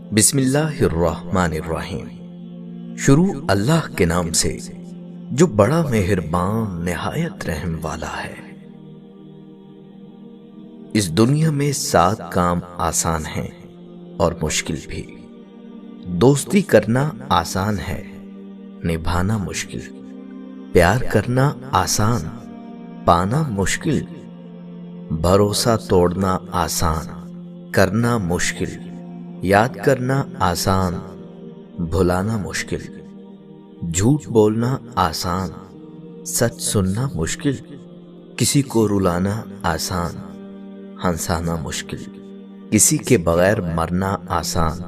بسم اللہ الرحمن الرحیم۔ شروع اللہ کے نام سے جو بڑا مہربان نہایت رحم والا ہے۔ اس دنیا میں 7 کام آسان ہیں اور مشکل بھی۔ دوستی کرنا آسان ہے، نبھانا مشکل۔ پیار کرنا آسان، پانا مشکل۔ بھروسہ توڑنا آسان، کرنا مشکل۔ یاد کرنا آسان، بھلانا مشکل۔ جھوٹ بولنا آسان، سچ سننا مشکل۔ کسی کو رلانا آسان، ہنسانا مشکل۔ کسی کے بغیر مرنا آسان،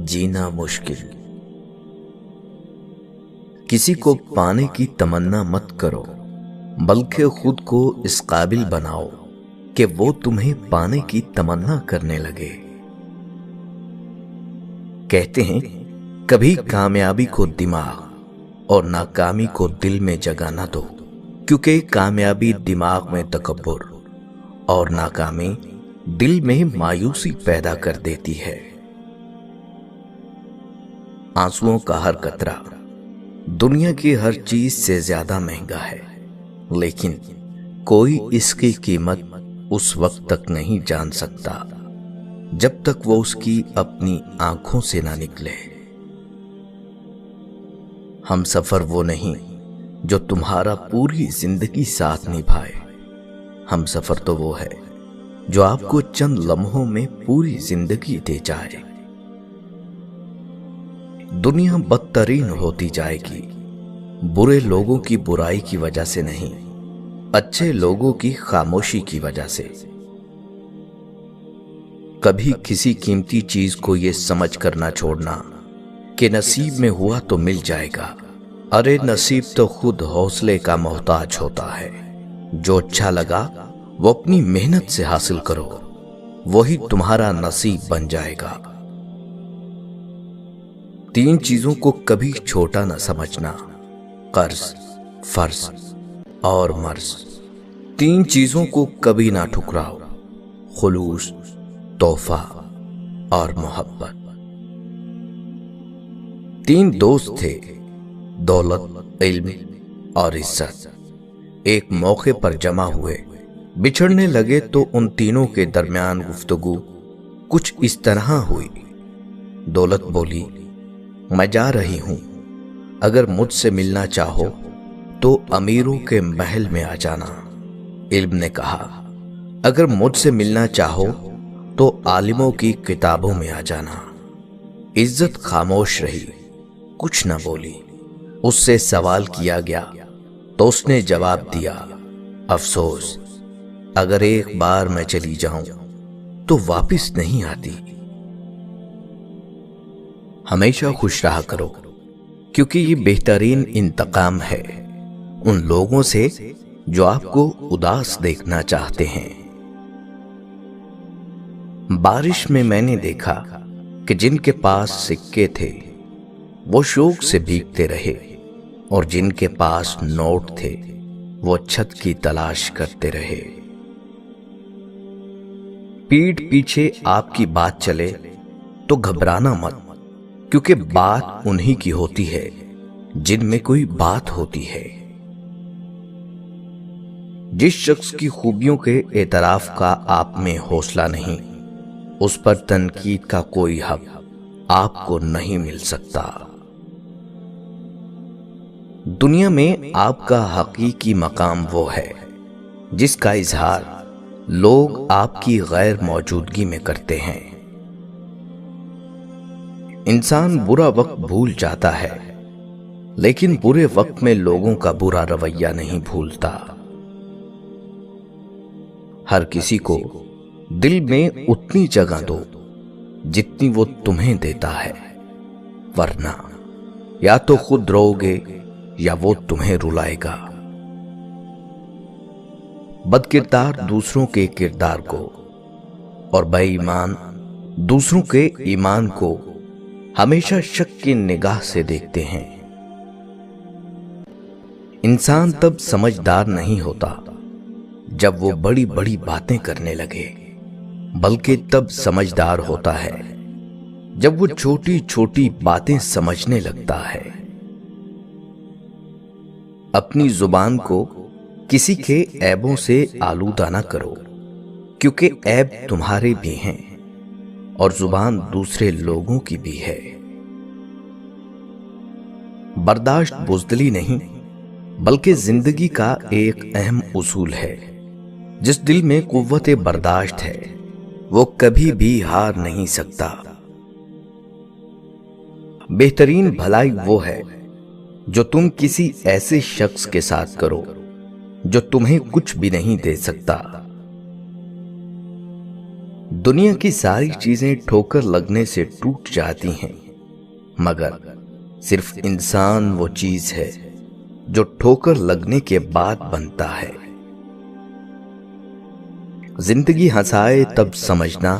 جینا مشکل۔ کسی کو پانے کی تمنا مت کرو، بلکہ خود کو اس قابل بناؤ کہ وہ تمہیں پانے کی تمنا کرنے لگے۔ کہتے ہیں کبھی کامیابی کو دماغ اور ناکامی کو دل میں جگہ نہ دو، کیونکہ کامیابی دماغ میں تکبر اور ناکامی دل میں مایوسی پیدا کر دیتی ہے۔ آنسوؤں کا ہر قطرہ دنیا کی ہر چیز سے زیادہ مہنگا ہے، لیکن کوئی اس کی قیمت اس وقت تک نہیں جان سکتا جب تک وہ اس کی اپنی آنکھوں سے نہ نکلے۔ ہم سفر وہ نہیں جو تمہارا پوری زندگی ساتھ نبھائے، ہم سفر تو وہ ہے جو آپ کو چند لمحوں میں پوری زندگی دے جائے۔ دنیا بدترین ہوتی جائے گی، برے لوگوں کی برائی کی وجہ سے نہیں، اچھے لوگوں کی خاموشی کی وجہ سے۔ کبھی کسی قیمتی چیز کو یہ سمجھ کر نہ چھوڑنا کہ نصیب میں ہوا تو مل جائے گا۔ ارے نصیب تو خود حوصلے کا محتاج ہوتا ہے۔ جو اچھا لگا وہ اپنی محنت سے حاصل کرو، وہی تمہارا نصیب بن جائے گا۔ 3 چیزوں کو کبھی چھوٹا نہ سمجھنا، قرض، فرض اور مرض۔ 3 چیزوں کو کبھی نہ ٹھکراؤ، خلوص، تحفہ اور محبت۔ 3 دوست تھے، دولت، علم اور عزت۔ ایک موقع پر جمع ہوئے، بچھڑنے لگے تو ان تینوں کے درمیان گفتگو کچھ اس طرح ہوئی۔ دولت بولی، میں جا رہی ہوں، اگر مجھ سے ملنا چاہو تو امیروں کے محل میں آ جانا۔ علم نے کہا، اگر مجھ سے ملنا چاہو تو عالموں کی کتابوں میں آ جانا۔ عزت خاموش رہی، کچھ نہ بولی۔ اس سے سوال کیا گیا تو اس نے جواب دیا، افسوس، اگر ایک بار میں چلی جاؤں تو واپس نہیں آتی۔ ہمیشہ خوش رہا کرو، کیونکہ یہ بہترین انتقام ہے ان لوگوں سے جو آپ کو اداس دیکھنا چاہتے ہیں۔ بارش میں نے دیکھا کہ جن کے پاس سکے تھے وہ شوق سے بھیگتے رہے، اور جن کے پاس نوٹ تھے وہ چھت کی تلاش کرتے رہے۔ پیٹھ پیچھے آپ کی بات چلے تو گھبرانا مت، کیونکہ بات انہی کی ہوتی ہے جن میں کوئی بات ہوتی ہے۔ جس شخص کی خوبیوں کے اعتراف کا آپ میں حوصلہ نہیں، اس پر تنقید کا کوئی حق آپ کو نہیں مل سکتا۔ دنیا میں آپ کا حقیقی مقام وہ ہے جس کا اظہار لوگ آپ کی غیر موجودگی میں کرتے ہیں۔ انسان برا وقت بھول جاتا ہے، لیکن برے وقت میں لوگوں کا برا رویہ نہیں بھولتا۔ ہر کسی کو دل میں اتنی جگہ دو جتنی وہ تمہیں دیتا ہے، ورنہ یا تو خود رو گے یا وہ تمہیں رلائے گا۔ بد کردار دوسروں کے کردار کو اور بے ایمان دوسروں کے ایمان کو ہمیشہ شک کی نگاہ سے دیکھتے ہیں۔ انسان تب سمجھدار نہیں ہوتا جب وہ بڑی بڑی باتیں کرنے لگے، بلکہ تب سمجھدار ہوتا ہے جب وہ چھوٹی چھوٹی باتیں سمجھنے لگتا ہے۔ اپنی زبان کو کسی کے عیبوں سے آلودہ نہ کرو، کیونکہ عیب تمہارے بھی ہیں اور زبان دوسرے لوگوں کی بھی ہے۔ برداشت بزدلی نہیں بلکہ زندگی کا ایک اہم اصول ہے۔ جس دل میں قوت برداشت ہے وہ کبھی بھی ہار نہیں سکتا۔ بہترین بھلائی وہ ہے جو تم کسی ایسے شخص کے ساتھ کرو جو تمہیں کچھ بھی نہیں دے سکتا۔ دنیا کی ساری چیزیں ٹھوکر لگنے سے ٹوٹ جاتی ہیں، مگر صرف انسان وہ چیز ہے جو ٹھوکر لگنے کے بعد بنتا ہے۔ زندگی ہنسائے تب سمجھنا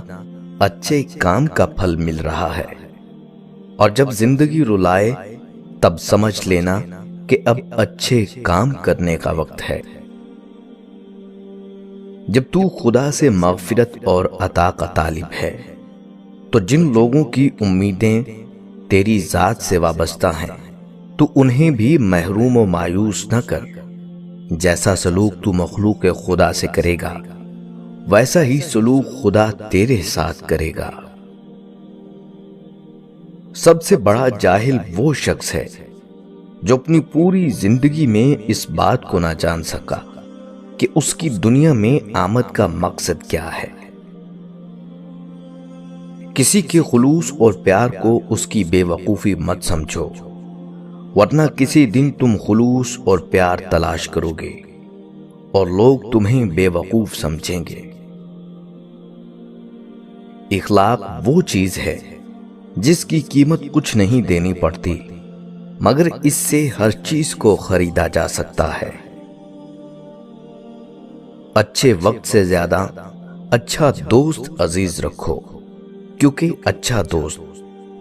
اچھے کام کا پھل مل رہا ہے، اور جب زندگی رلائے تب سمجھ لینا کہ اب اچھے کام کرنے کا وقت ہے۔ جب تو خدا سے مغفرت اور عطا کا طالب ہے تو جن لوگوں کی امیدیں تیری ذات سے وابستہ ہیں تو انہیں بھی محروم و مایوس نہ کر۔ جیسا سلوک تو مخلوق خدا سے کرے گا ویسا ہی سلوک خدا تیرے ساتھ کرے گا۔ سب سے بڑا جاہل وہ شخص ہے جو اپنی پوری زندگی میں اس بات کو نہ جان سکا کہ اس کی دنیا میں آمد کا مقصد کیا ہے۔ کسی کے خلوص اور پیار کو اس کی بے وقوفی مت سمجھو، ورنہ کسی دن تم خلوص اور پیار تلاش کرو گے اور لوگ تمہیں بے وقوف سمجھیں گے۔ اخلاق وہ چیز ہے جس کی قیمت کچھ نہیں دینی پڑتی، مگر اس سے ہر چیز کو خریدا جا سکتا ہے۔ اچھے وقت سے زیادہ اچھا دوست عزیز رکھو، کیونکہ اچھا دوست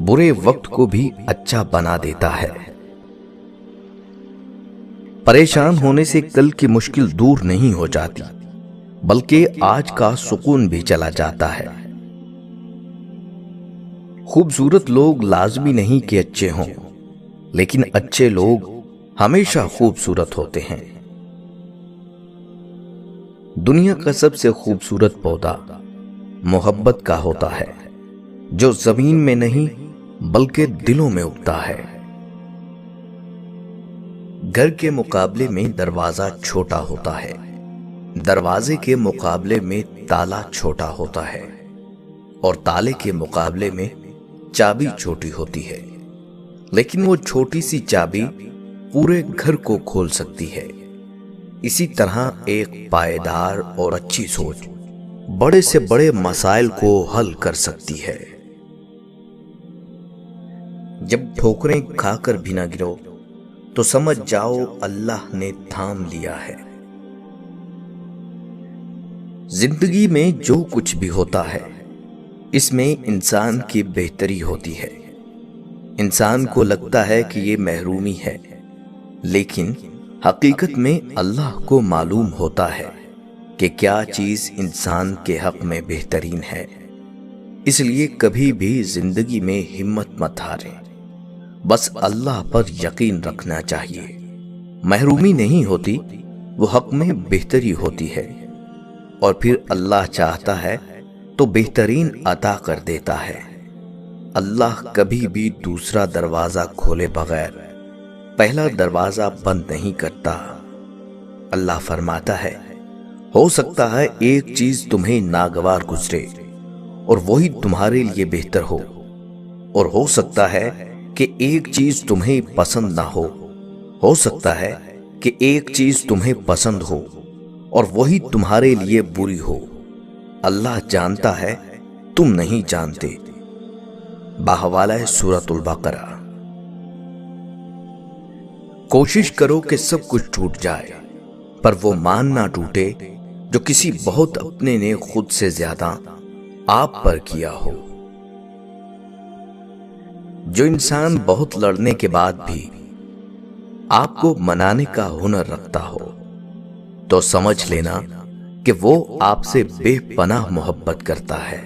برے وقت کو بھی اچھا بنا دیتا ہے۔ پریشان ہونے سے کل کی مشکل دور نہیں ہو جاتی، بلکہ آج کا سکون بھی چلا جاتا ہے۔ خوبصورت لوگ لازمی نہیں کہ اچھے ہوں، لیکن اچھے لوگ ہمیشہ خوبصورت ہوتے ہیں۔ دنیا کا سب سے خوبصورت پودا محبت کا ہوتا ہے، جو زمین میں نہیں بلکہ دلوں میں اگتا ہے۔ گھر کے مقابلے میں دروازہ چھوٹا ہوتا ہے، دروازے کے مقابلے میں تالا چھوٹا ہوتا ہے، اور تالے کے مقابلے میں چابی چھوٹی ہوتی ہے، لیکن وہ چھوٹی سی چابی پورے گھر کو کھول سکتی ہے۔ اسی طرح ایک پائیدار اور اچھی سوچ بڑے سے بڑے مسائل کو حل کر سکتی ہے۔ جب ٹھوکریں کھا کر بھی نہ گرو تو سمجھ جاؤ اللہ نے تھام لیا ہے۔ زندگی میں جو کچھ بھی ہوتا ہے اس میں انسان کی بہتری ہوتی ہے۔ انسان کو لگتا ہے کہ یہ محرومی ہے، لیکن حقیقت میں اللہ کو معلوم ہوتا ہے کہ کیا چیز انسان کے حق میں بہترین ہے۔ اس لیے کبھی بھی زندگی میں ہمت مت ہاریں، بس اللہ پر یقین رکھنا چاہیے۔ محرومی نہیں ہوتی، وہ حق میں بہتری ہوتی ہے، اور پھر اللہ چاہتا ہے تو بہترین عطا کر دیتا ہے۔ اللہ کبھی بھی دوسرا دروازہ کھولے بغیر پہلا دروازہ بند نہیں کرتا۔ اللہ فرماتا ہے، ہو سکتا ہے ایک چیز تمہیں ناگوار گزرے اور وہی تمہارے لیے بہتر اور ہو سکتا ہے کہ ایک چیز تمہیں پسند نہ ہو سکتا ہے کہ ایک چیز تمہیں پسند ہو اور وہی تمہارے لیے بری ہو۔ اللہ جانتا ہے، تم نہیں جانتے۔ بحوالہ سورۃ البقرہ۔ کوشش کرو کہ سب کچھ ٹوٹ جائے، پر وہ مان نہ ٹوٹے جو کسی بہت اپنے نے خود سے زیادہ آپ پر کیا ہو۔ جو انسان بہت لڑنے کے بعد بھی آپ کو منانے کا ہنر رکھتا ہو تو سمجھ لینا کہ وہ آپ سے بے پناہ محبت کرتا ہے۔